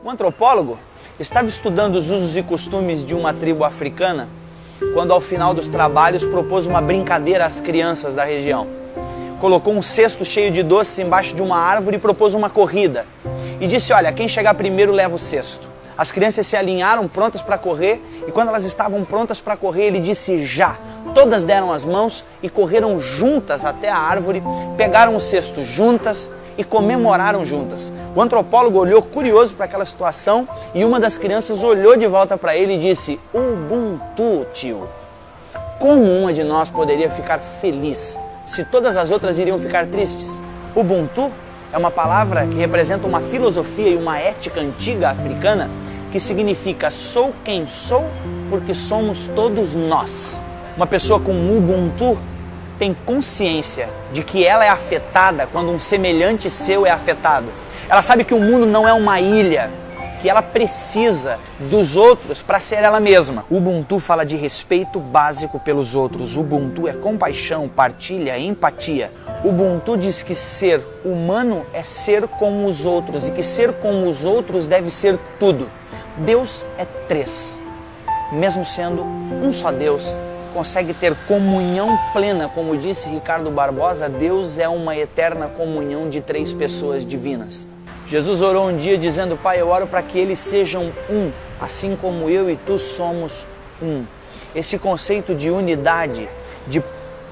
Um antropólogo estava estudando os usos e costumes de uma tribo africana quando, ao final dos trabalhos, propôs uma brincadeira às crianças da região. Colocou um cesto cheio de doces embaixo de uma árvore e propôs uma corrida. E disse, olha, quem chegar primeiro leva o cesto. As crianças se alinharam prontas para correr e quando elas estavam prontas para correr, ele disse já. Todas deram as mãos e correram juntas até a árvore, pegaram o cesto juntas e comemoraram juntas. O antropólogo olhou curioso para aquela situação e uma das crianças olhou de volta para ele e disse, Ubuntu, tio. Como uma de nós poderia ficar feliz se todas as outras iriam ficar tristes? Ubuntu é uma palavra que representa uma filosofia e uma ética antiga africana que significa sou quem sou porque somos todos nós. Uma pessoa com Ubuntu tem consciência de que ela é afetada quando um semelhante seu é afetado. Ela sabe que o mundo não é uma ilha, que ela precisa dos outros para ser ela mesma. Ubuntu fala de respeito básico pelos outros. Ubuntu é compaixão, partilha, empatia. Ubuntu diz que ser humano é ser como os outros e que ser como os outros deve ser tudo. Deus é três. Mesmo sendo um só Deus, consegue ter comunhão plena, como disse Ricardo Barbosa, Deus é uma eterna comunhão de três pessoas divinas. Jesus orou um dia dizendo, Pai, eu oro para que eles sejam um, assim como eu e tu somos um. Esse conceito de unidade, de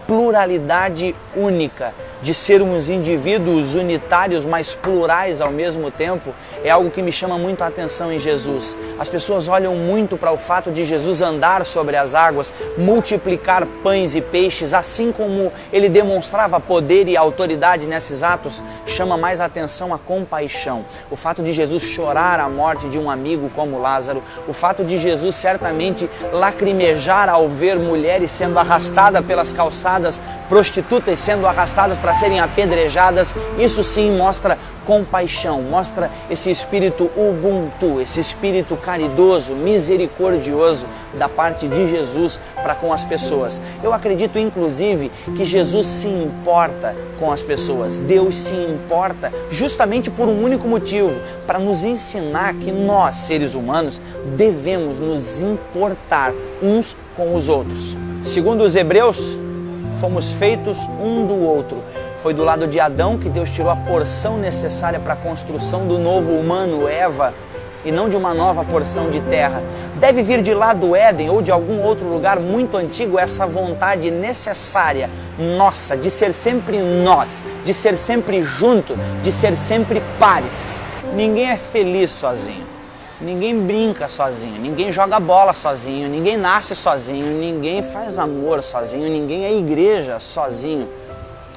pluralidade única, de sermos indivíduos unitários, mas plurais ao mesmo tempo, é algo que me chama muito a atenção em Jesus. As pessoas olham muito para o fato de Jesus andar sobre as águas, multiplicar pães e peixes, assim como ele demonstrava poder e autoridade nesses atos, chama mais atenção a compaixão. O fato de Jesus chorar a morte de um amigo como Lázaro, o fato de Jesus certamente lacrimejar ao ver mulheres sendo arrastadas pelas calçadas, prostitutas sendo arrastadas para serem apedrejadas, isso sim mostra compaixão, mostra esse espírito Ubuntu, esse espírito caridoso, misericordioso da parte de Jesus para com as pessoas. Eu acredito inclusive que Jesus se importa com as pessoas, Deus se importa justamente por um único motivo, para nos ensinar que nós, seres humanos, devemos nos importar uns com os outros. Segundo os Hebreus, fomos feitos um do outro. Foi do lado de Adão que Deus tirou a porção necessária para a construção do novo humano, Eva, e não de uma nova porção de terra. Deve vir de lá do Éden ou de algum outro lugar muito antigo essa vontade necessária, nossa, de ser sempre nós, de ser sempre junto, de ser sempre pares. Ninguém é feliz sozinho. Ninguém brinca sozinho, ninguém joga bola sozinho, ninguém nasce sozinho, ninguém faz amor sozinho, ninguém é igreja sozinho,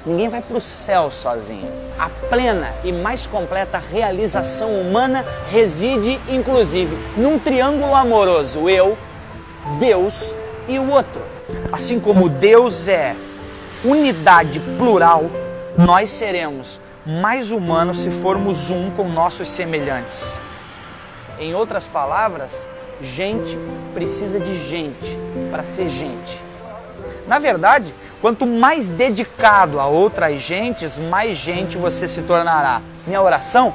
ninguém vai para o céu sozinho. A plena e mais completa realização humana reside, inclusive, num triângulo amoroso, eu, Deus e o outro. Assim como Deus é unidade plural, nós seremos mais humanos se formos um com nossos semelhantes. Em outras palavras, gente precisa de gente para ser gente. Na verdade, quanto mais dedicado a outras gentes, mais gente você se tornará. Minha oração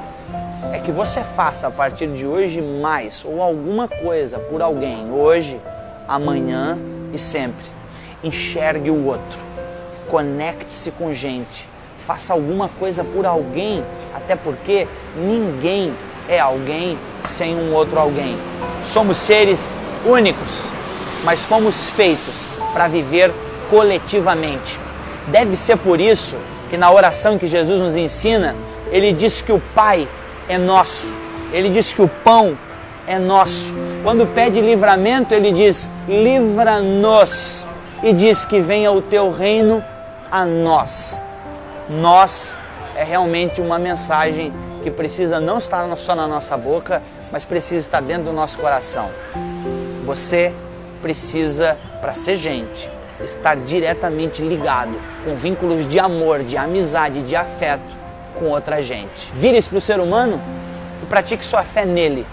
é que você faça a partir de hoje mais ou alguma coisa por alguém, hoje, amanhã e sempre. Enxergue o outro, conecte-se com gente, faça alguma coisa por alguém, até porque ninguém é alguém sem um outro alguém. Somos seres únicos, mas fomos feitos para viver coletivamente. Deve ser por isso que na oração que Jesus nos ensina, ele diz que o Pai é nosso, ele diz que o pão é nosso. Quando pede livramento, ele diz, livra-nos, e diz que venha o teu reino a nós. Nós é realmente uma mensagem que precisa não estar só na nossa boca, mas precisa estar dentro do nosso coração. Você precisa, para ser gente, estar diretamente ligado com vínculos de amor, de amizade, de afeto com outra gente. Vire-se para o ser humano e pratique sua fé nele.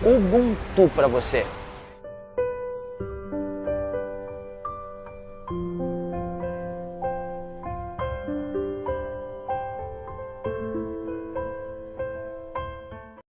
Ubuntu para você.